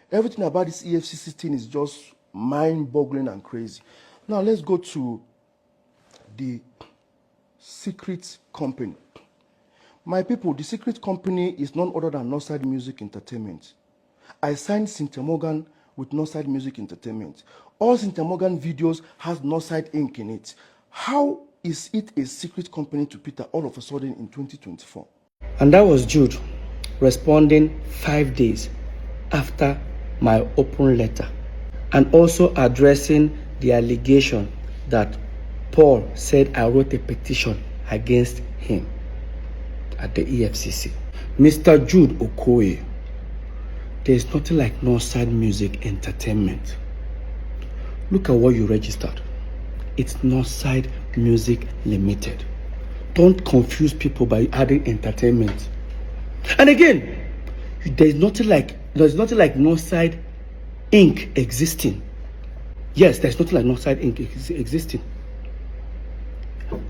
Everything about this EFCC thing is just mind-boggling and crazy. Now let's go to the secret company. My people, the secret company is none other than Northside Music Entertainment. I signed Cynthia Morgan with Northside Music Entertainment. All Cynthia Morgan videos has Northside Inc. in it. How is it a secret company to Peter all of a sudden in 2024? And that was Jude responding 5 days after my open letter, and also addressing the allegation that Paul said I wrote a petition against him at the EFCC. Mr. Jude Okoye, there is nothing like Northside Music Entertainment. Look at what you registered. It's Northside Music Limited. Don't confuse people by adding entertainment. And again, there's nothing like Northside Inc. existing. Yes, there's nothing like Northside Inc. existing.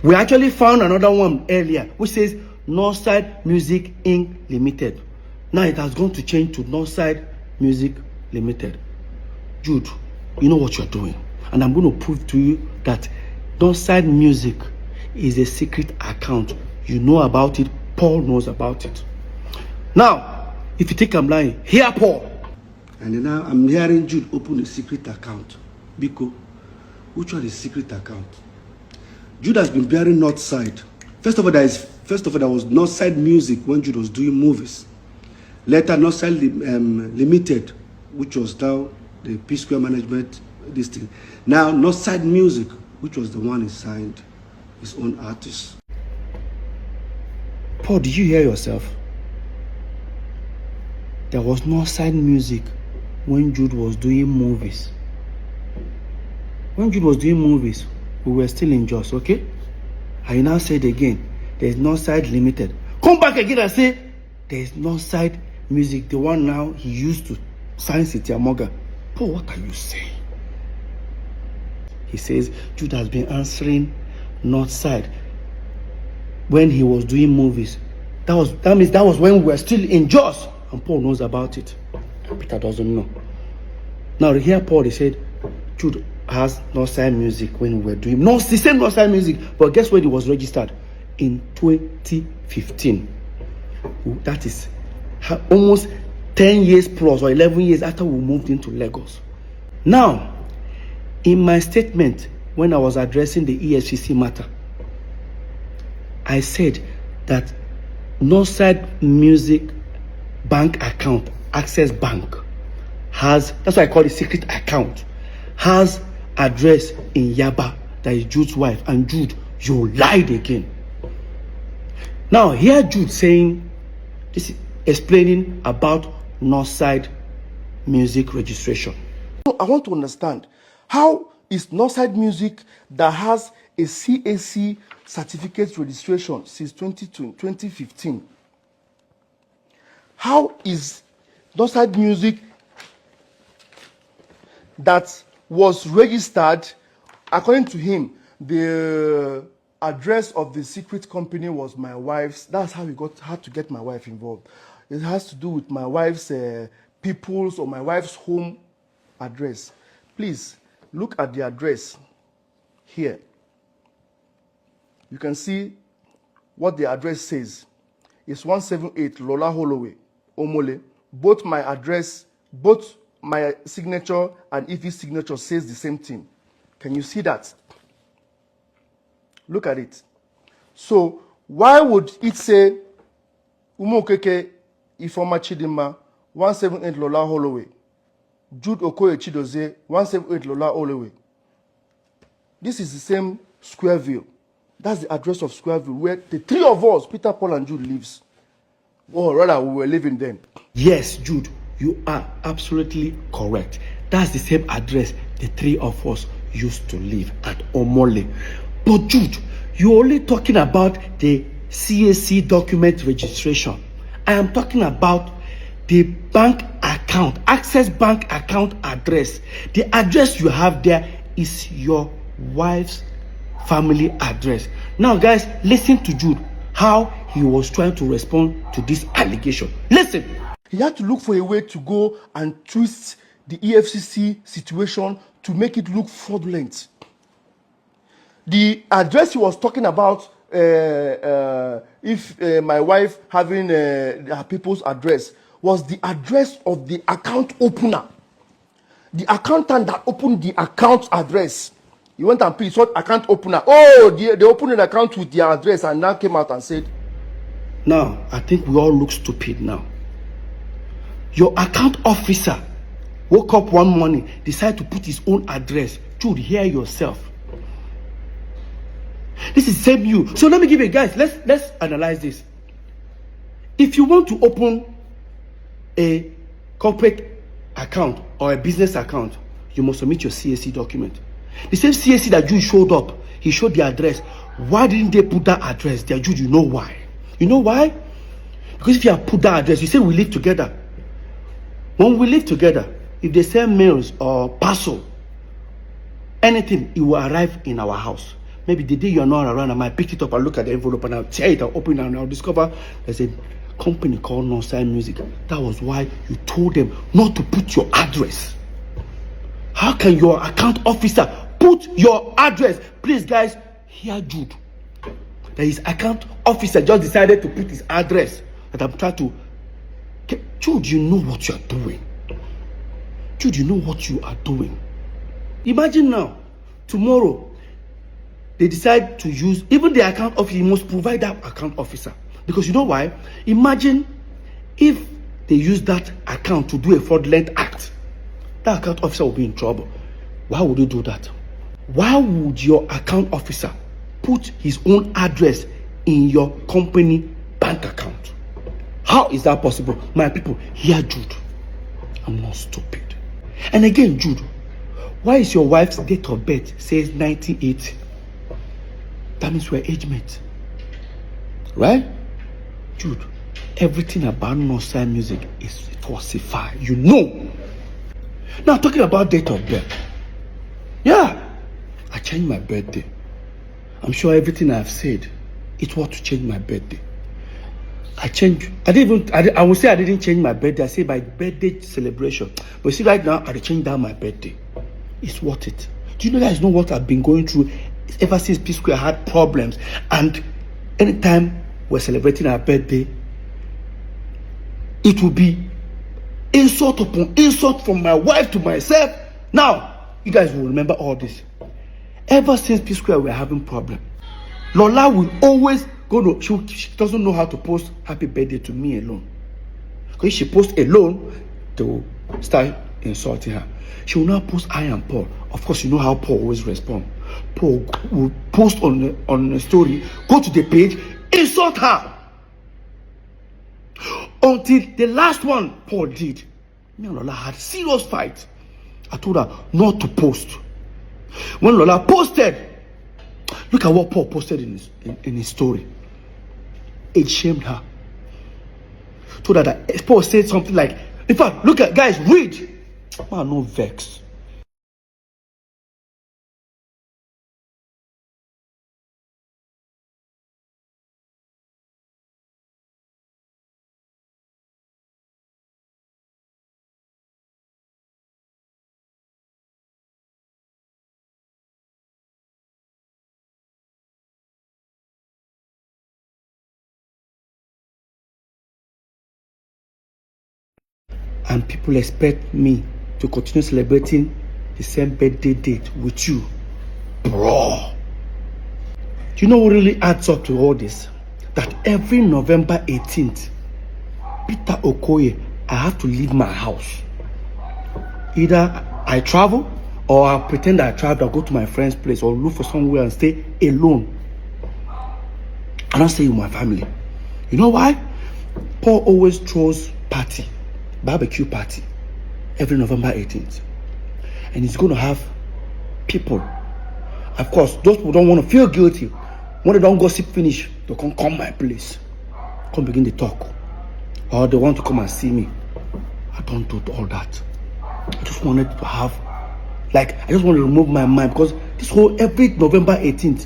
We actually found another one earlier which says Northside Music Inc. Limited. Now it has gone to change to Northside Music Limited. Jude, you know what you're doing. And I'm going to prove to you that Northside Music is a secret account. You know about it. Paul knows about it. Now, if you think I'm lying, hear Paul. And now I'm hearing Jude open a secret account. Biko, which one is secret account? Jude has been bearing Northside. First of all, there was Northside Music when Jude was doing movies. Later, Northside Limited, which was now the peterpsquare management, this thing. Now, Northside Music, which was the one he signed his own artist. Paul, did you hear yourself? There was Northside Music when Jude was doing movies. When Jude was doing movies, we were still in Jos, okay? I now said again, there's Northside Limited. Come back again and say, there's Northside Music, the one now he used to sign Cynthia Morgan. Paul, what are you saying? He says Jude has been answering Northside when he was doing movies. That means that was when we were still in Jos, and Paul knows about it. Peter doesn't know. Now here Paul, he said Jude has Northside Music when we were doing the same Northside Music, but guess when it was registered? In 2015. That is almost 10 years plus or 11 years after we moved into Lagos. Now, in my statement when I was addressing the EFCC matter, I said that Northside Music bank account, Access Bank, has, that's why I call it secret account, has address in Yaba, that is Jude's wife. And Jude, you lied again. Now here Jude saying, this is explaining about Northside Music registration. I want to understand, how is Northside Music that has a CAC certificate registration since 2015? How is Northside Music that was registered, according to him, the address of the secret company was my wife's. That's how he had to get my wife involved. It has to do with my wife's people's or my wife's home address. Please look at the address here. You can see what the address says. It's 178 Lola Holloway, Omole. Both my address, both my signature and Ife's signature says the same thing. Can you see that? Look at it. So why would it say Umokeke Ifoma Chidima 178 Lola Holloway, Jude Okoye Chidozie 178 Lola Holloway? This is the same Squareville. That's the address of Squareville where the three of us, Peter, Paul, and Jude, lives. Or rather, we were living then. Yes, Jude, you are absolutely correct. That's the same address the three of us used to live at Omole. But Jude, you're only talking about the CAC document registration. I am talking about the bank account, Access Bank account address. The address you have there is your wife's family address. Now, guys, listen to Jude, how he was trying to respond to this allegation. Listen. He had to look for a way to go and twist the EFCC situation to make it look fraudulent. The address he was talking about, if my wife having her people's address, was the address of the account opener. The accountant that opened the account address. He went and saw account opener. Oh, they opened an account with their address and now came out and said, now, I think we all look stupid now. Your account officer woke up one morning, decided to put his own address. Jude, hear yourself. This is same you. So let me give you guys, let's analyze this. If you want to open a corporate account or a business account, you must submit your CAC document. The same CAC that Jude showed up, he showed the address. Why didn't they put that address there? Jude, you know why? You know why? Because if you have put that address, you say we live together. When we live together, if they send mails or parcel, anything, it will arrive in our house. Maybe the day you're not around, I might pick it up and look at the envelope and I'll tear it, I'll open it and I'll discover there's a company called Non-Sign Music. That was why you told them not to put your address. How can your account officer put your address? Please, guys, hear Jude. That his account officer just decided to put his address. That I'm trying to. Jude, you know what you are doing. Jude, you know what you are doing. Imagine now, tomorrow, they decide to use, even the account officer, you must provide that account officer. Because you know why? Imagine if they use that account to do a fraudulent act. That account officer will be in trouble. Why would you do that? Why would your account officer put his own address in your company bank account? How is that possible? My people, hear Jude. I'm not stupid. And again, Jude, why is your wife's date of birth says 1980? That means we're age mates. Right? Jude, everything about Non-Sign Music is falsified. You know. Now, talking about date of birth. Yeah. I changed my birthday. I'm sure everything I've said, it was to change my birthday. I would say I didn't change my birthday. I say my birthday celebration. But see, right now, I changed down my birthday. It's worth it. Do you know guys know what I've been going through ever since P-Square had problems? And anytime we're celebrating our birthday, it will be insult upon insult from my wife to myself. Now, you guys will remember all this. Ever since P-Square we're having problem, Lola will always go to, she doesn't know how to post happy birthday to me alone. Because if she posts alone, they will start insulting her. She will now post I and Paul. Of course, you know how Paul always responds. Paul will post on a story, go to the page, insult her. Until the last one Paul did, me and Lola had serious fight. I told her not to post. When Lola posted, look at what Paul posted in his story. It shamed her. Told her that Paul said something like, in fact, look at, guys, read. Man, no vex. And people expect me to continue celebrating the same birthday date with you. Bro. Do you know what really adds up to all this? That every November 18th, Peter Okoye, I have to leave my house. Either I travel or I pretend I travel, I go to my friend's place or look for somewhere and stay alone. I don't stay with my family. You know why? Paul always throws party. Barbecue party every November 18th, and he's going to have people. Of course, those who don't want to feel guilty, when they don't gossip finish, they can come my place, come begin to talk, or they want to come and see me. I don't do all that. I just wanted to have, I just want to remove my mind, because this whole every November 18th,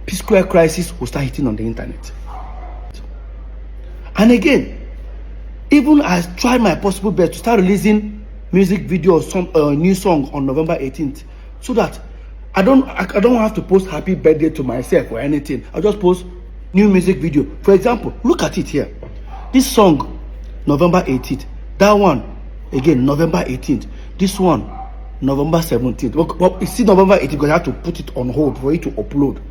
P-Square crisis will start hitting on the internet. And again, Even I tried my possible best to start releasing music video or some new song on November 18th, so that I don't have to post happy birthday to myself or anything. I'll just post new music video. For example, look at it here. This song, November 18th. That one, again, November 18th. This one, November 17th. Well, you see November 18th because I have to put it on hold for it to upload.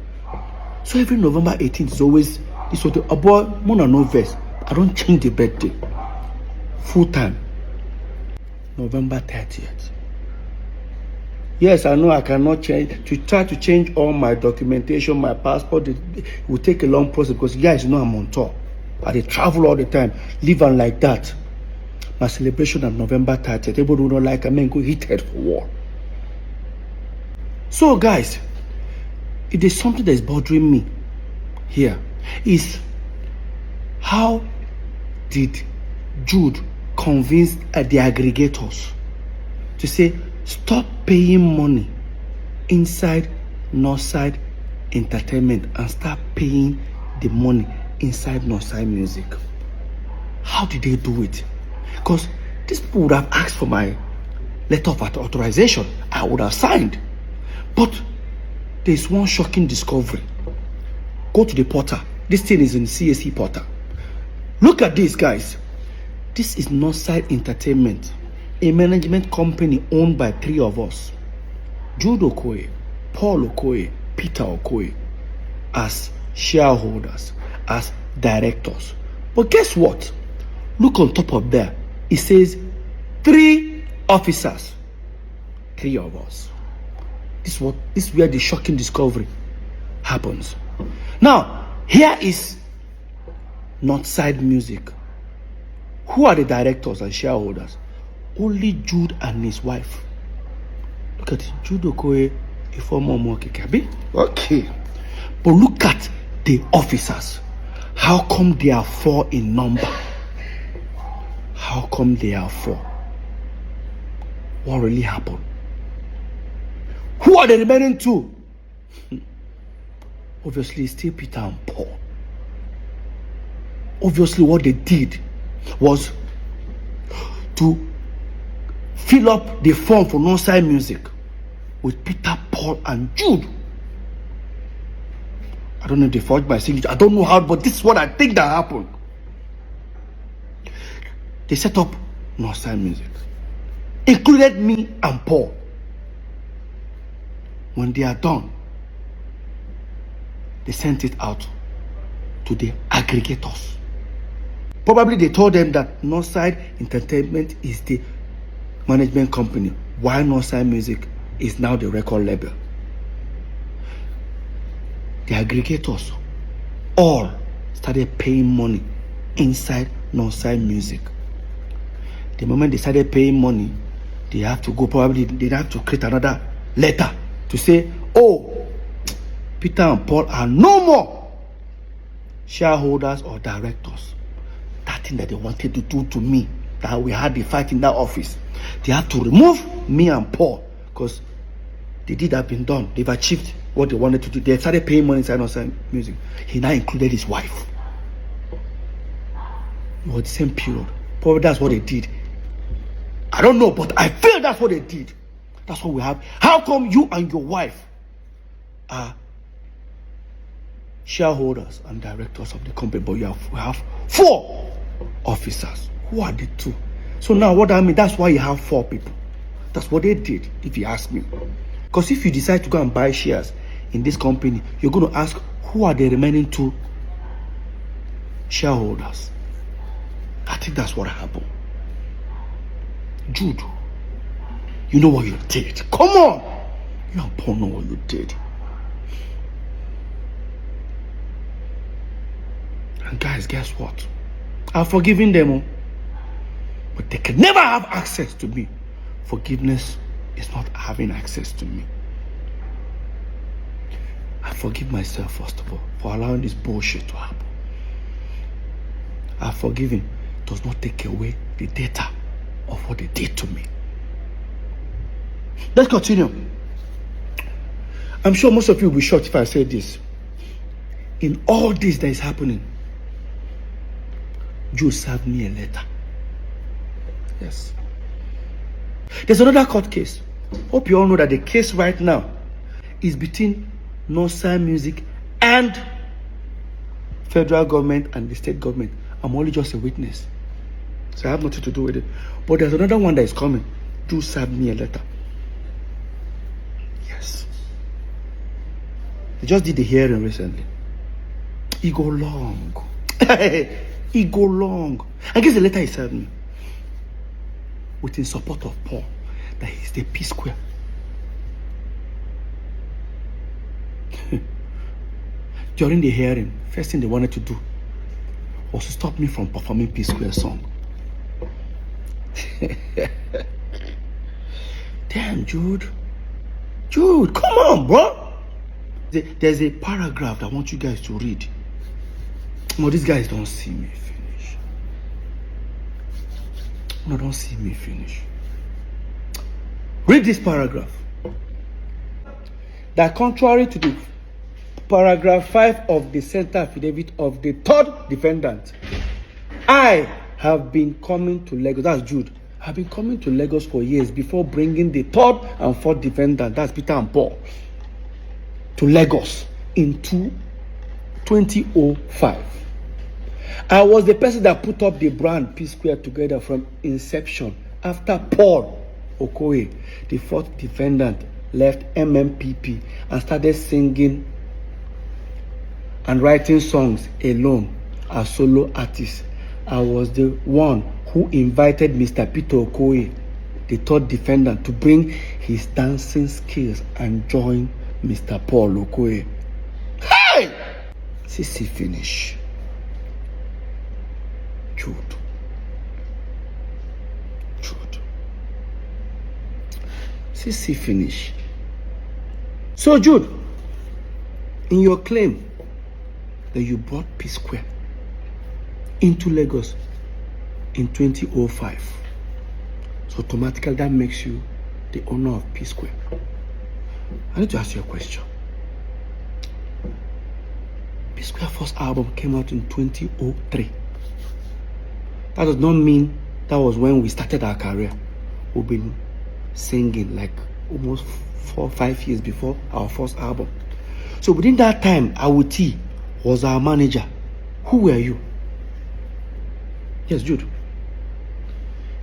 So every November 18th is always this sort of about Mona no verse. I don't change the birthday. Full time. November 30th. Yes, I know I cannot change. To try to change all my documentation, my passport, it will take a long process because guys know I'm on tour. I travel all the time, live on like that. My celebration on November 30th. Everybody who don't like I mean go hit head for war. So guys, it is something that is bothering me here. Is how did Jude convince the aggregators to say stop paying money inside Northside Entertainment and start paying the money inside Northside Music? How did they do it? Because these people would have asked for my letter of authorization. I would have signed. But there's one shocking discovery. Go to the portal. This thing is in CSE portal. Look at this, guys. This is Northside Entertainment, a management company owned by 3 of us. Jude Okoye, Paul Okoye, Peter Okoye, as shareholders, as directors. But guess what? Look on top of there. It says 3 officers. 3 of us. This is where the shocking discovery happens. Now, here is Northside Music. Who are the directors and shareholders? Only Jude and his wife. Look at it. Jude Okoye, a former Mokikabi. Okay. But look at the officers. How come they are 4 in number? How come they are 4? What really happened? Who are the remaining 2? Obviously, still Peter and Paul. Obviously, what they did was to fill up the form for Northside Music with Peter, Paul, and Jude. I don't know if they forged my signature. I don't know how, but this is what I think that happened. They set up Northside Music, included me and Paul. When they are done, they sent it out to the aggregators. Probably they told them that Northside Entertainment is the management company, while Northside Music is now the record label. The aggregators all started paying money inside Northside Music. The moment they started paying money, they have to go, probably they have to create another letter to say, oh, Peter and Paul are no more shareholders or directors. That thing that they wanted to do to me, that we had the fight in that office, they had to remove me and Paul because the deed had been done. They've achieved what they wanted to do. They started paying money inside Northside Music. He now included his wife. It was the same period. Probably that's what they did. I don't know, but I feel that's what they did. That's what we have. How come you and your wife are shareholders and directors of the company, but we have 4 officers? Who are the 2? So now what I mean, that's why you have 4 people. That's what they did, if you ask me. Because if you decide to go and buy shares in this company, you're going to ask, who are the remaining 2 shareholders? I think that's what happened. Jude, you know what you did. Come on. You and Paul know what you did. And guys, guess what? I've forgiven them, but they can never have access to me. Forgiveness is not having access to me. I forgive myself, first of all, for allowing this bullshit to happen. I've forgiven does not take away the data of what they did to me. Let's continue. I'm sure most of you will be shocked if I say this. In all this that is happening, Jude served me a letter Yes. There's another court case. Hope you all know that the case right now is between Northside Music and federal government and the state government. I'm only just a witness, so I have nothing to do with it. But there's another one that is coming. Jude sent me a letter. Yes. They just did the hearing recently. It go long. It go long. I guess the letter he sent me with in support of Paul, that he's the P-square. During the hearing, first thing they wanted to do was to stop me from performing P-square song. Damn, Jude. Jude, come on, bro. There's a paragraph I want you guys to read. No, these guys don't see me finish. No, don't see me finish. Read this paragraph. That contrary to the paragraph 5 of the center affidavit of the third defendant, I have been coming to Lagos. That's Jude. I've been coming to Lagos for years before bringing the third and fourth defendant, that's Peter and Paul, to Lagos in 2005. I was the person that put up the brand P-Square together from inception after Paul Okoye, the fourth defendant, left MMPP and started singing and writing songs alone as solo artist. I was the one who invited Mr. Peter Okoye, the third defendant, to bring his dancing skills and join Mr. Paul Okoye. Hey! CC finish. Jude. CC finish. So Jude, in your claim that you brought P-Square into Lagos in 2005, so automatically that makes you the owner of P-Square. I need to ask you a question. P-Square first album came out in 2003. That does not mean that was when we started our career. We've been singing like almost 4 or 5 years before our first album. So within that time, Awuti was our manager. Who were you? Yes, Jude.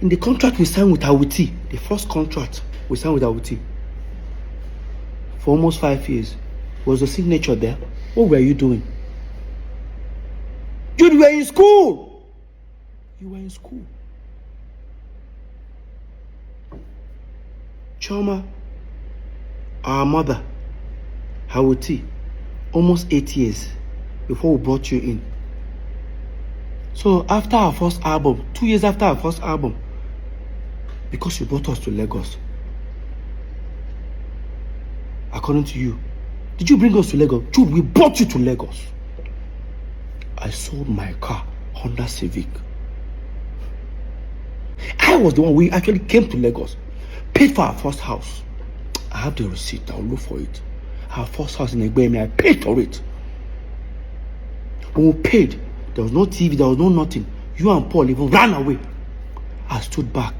In the contract we signed with Awuti, the first contract we signed with Awuti for almost 5 years, was the signature there. What were you doing? Jude, you were in school. You were in school. Choma, our mother, Awuti, almost 8 years before we brought you in. So after our first album, 2 years after our first album, because you brought us to Lagos, according to you, did you bring us to Lagos? Jude, we brought you to Lagos. I sold my car, Honda Civic. I was the one, we actually came to Lagos, paid for our first house. I have the receipt, I'll look for it. Our first house in Egbemi, I paid for it. When we paid, there was no TV, there was no nothing. You and Paul even ran away. I stood back.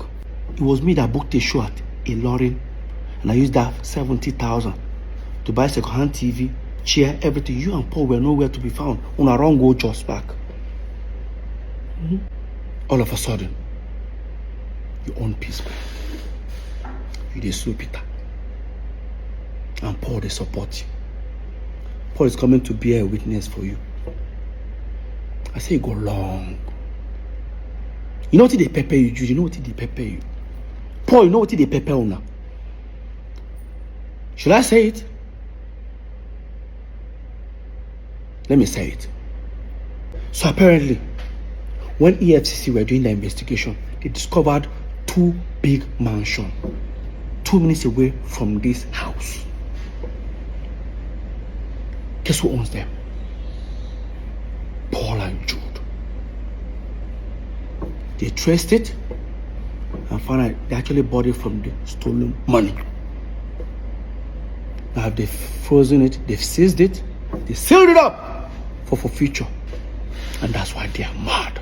It was me that booked a show at Ilorin, and I used that 70,000 to buy second-hand TV, chair, everything. You and Paul were nowhere to be found. On our own go just back. All of a sudden, you own P-Square. You dey sue Peter. And Paul, they support you. Paul is coming to be a witness for you. I say go long. You know what they pepper you, Jude? You know what they pepper you? Paul, you know what they pepper you now? Should I say it? Let me say it. So apparently, when EFCC were doing the investigation, they discovered 2 big mansions 2 minutes away from this house. Guess who owns them? Paul and Jude. They traced it and found out they actually bought it from the stolen money. Now they've frozen it, they've seized it, they sealed it up for future. And that's why they are mad.